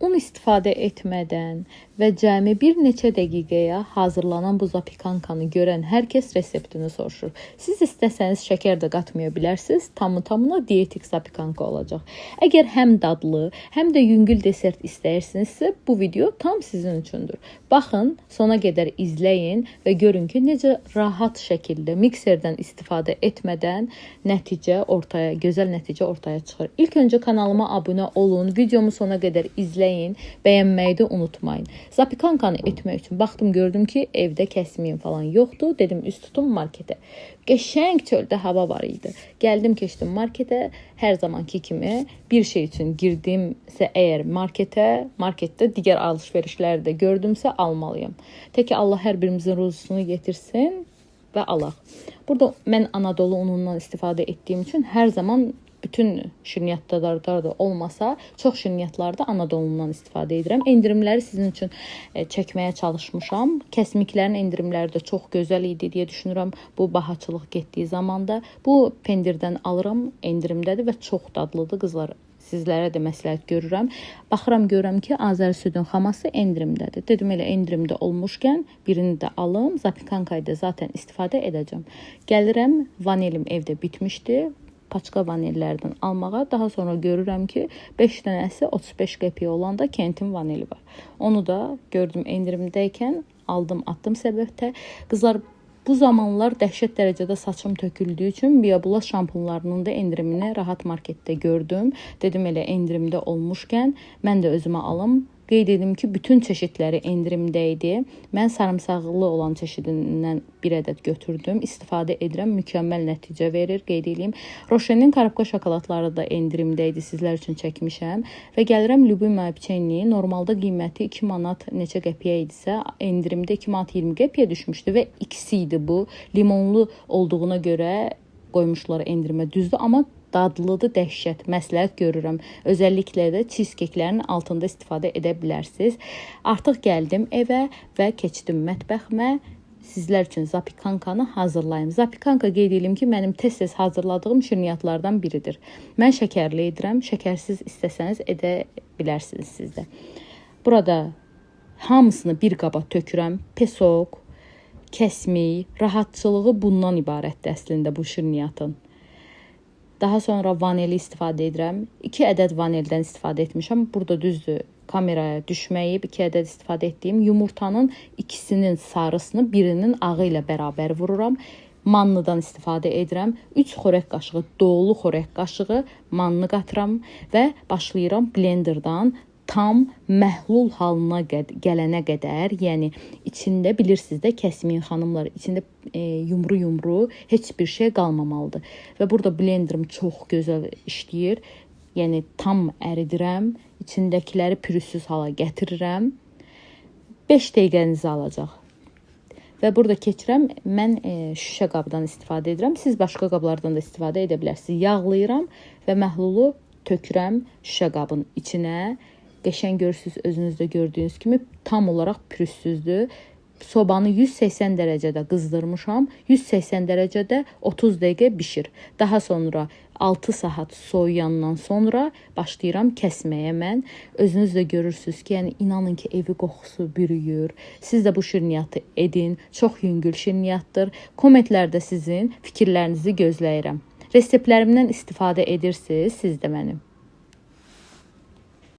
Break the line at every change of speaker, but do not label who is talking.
un istifadə etmədən və cəmi bir neçə dəqiqəyə hazırlanan bu zapikankanı görən hər kəs reseptini soruşur. Siz istəsəniz şəkər də qatmaya bilərsiniz. Tamı-tamına dietik zapikanka olacaq. Əgər həm dadlı, həm də yüngül desert istəyirsinizsə, bu video tam sizin üçündür. Baxın, sona qədər izləyin və görün ki, necə rahat şəkildə mikserdən istifadə etmədən gözəl nəticə ortaya çıxır. İlk öncə kanalıma abunə olun, videomu sona qədər izləyin, bəyənməyi də unutmayın. Zapikankanı etmək üçün baxdım, gördüm ki, evdə kəsmiyim falan yoxdur. Dedim, üst tutum marketə. Qəşəng çöldə hava var idi. Gəldim, keçdim marketə. Hər zamanki kimi bir şey üçün girdimsə əgər marketdə digər alış-verişləri də gördümsə almalıyam. Tək ki, Allah hər birimizin ruzusunu yetirsin və alaq. Burada mən Anadolu unundan istifadə etdiyim üçün hər zaman bütün şirniyyatlarda da olmasa, çox şirniyyatlarda Anadolu'ndan istifadə edirəm. Endirimləri sizin üçün çəkməyə çalışmışam. Kəsmiklərin endirimləri də çox gözəl idi deyə düşünürəm. Bu bahaçılıq getdiyi zamanda. Bu pendirdən alıram, endirimdədir və çox dadlıdır qızlar. Sizlərə də məsləhət görürəm. Baxıram, görürəm ki, Azəri südün xaması endirimdədir. Dedim, elə endirimdə olmuşkən birini də alım. Zapikankayı da zaten istifadə edəcəm. Gəlirəm, vanelim evdə bitmişdi. Paçka vanillərdən almağa. Daha sonra görürəm ki, 5 dənəsi 35 qəpiyə olanda Kentin vanili var. Onu da gördüm endirimdəykən aldım, atdım səbətə. Qızlar, bu zamanlar dəhşət dərəcədə saçım töküldüyü üçün Biobula şampunlarının da endirimini rahat marketdə gördüm. Dedim, elə endirimdə olmuşkən mən də özümə alım. Qeyd edim ki, bütün çeşidləri endirimdə idi. Mən sarımsaqlı olan çeşidindən bir ədəd götürdüm. İstifadə edirəm, mükəmməl nəticə verir. Qeyd edeyim. Roşenin karabka şokoladları da endirimdə idi. Sizlər üçün çəkmişəm. Və gəlirəm Lyubimaya piçenyi. Normalda qiyməti 2 manat neçə qəpiyə idisə, endirimdə 2 manat 20 qəpiyə düşmüşdü və ikisi idi bu. Limonlu olduğuna görə qoymuşlar endirimə, düzdür, amma dadlıdır, dəhşət. Məsləhət görürəm. Özəlliklə də cheesecake-lərin altında istifadə edə bilərsiniz. Artıq gəldim evə və keçdim mətbəximə. Sizlər üçün zapikankanı hazırlayım. Zapikanka qeyd edim ki, mənim tez-tez hazırladığım şirniyyatlardan biridir. Mən şəkərli edirəm. Şəkərsiz istəsəniz edə bilərsiniz siz də. Burada hamısını bir qaba tökürəm. Pesok, kəsmik, rahatçılığı bundan ibarətdir əslində bu şirniyyatın. Daha sonra vanili istifadə edirəm. 2 ədəd vanildən istifadə etmişəm. Burada düzdür, kameraya düşməyib 2 ədəd istifadə etdiyim yumurtanın ikisinin sarısını birinin ağı ilə bərabər vururam. Manlıdan istifadə edirəm. 3 xörək qaşığı, dolu xörək qaşığı manlı qatıram və başlayıram blenderdan tam məhlul halına gələnə qədər, yəni içində bilirsiniz də kəsmin xanımlar, içində yumru heç bir şey qalmamalıdır. Və burada blenderim çox gözəl işləyir. Yəni tam əridirəm, içindəkiləri pürüzsüz hala gətirirəm. 5 dəqiqənizi alacaq. Və burada keçirəm, mən şüşə qabdan istifadə edirəm. Siz başqa qablardan da istifadə edə bilərsiniz. Yağlayıram və məhlulu tökürəm şüşə qabın içinə. Qəşəng görürsünüz, özünüzdə gördüyünüz kimi tam olaraq pürüzsüzdür. Sobanı 180 dərəcədə qızdırmışam. 180 dərəcədə 30 dəqiqə bişir. Daha sonra 6 saat soyuyandan sonra başlayıram kəsməyə mən. Özünüz də görürsünüz ki, yəni inanın ki, evi qoxusu bürüyür. Siz də bu şirniyyatı edin. Çox yüngül şirniyyatdır. Kommentlərdə sizin fikirlərinizi gözləyirəm. Reseptlərimdən istifadə edirsiniz, siz də mənim.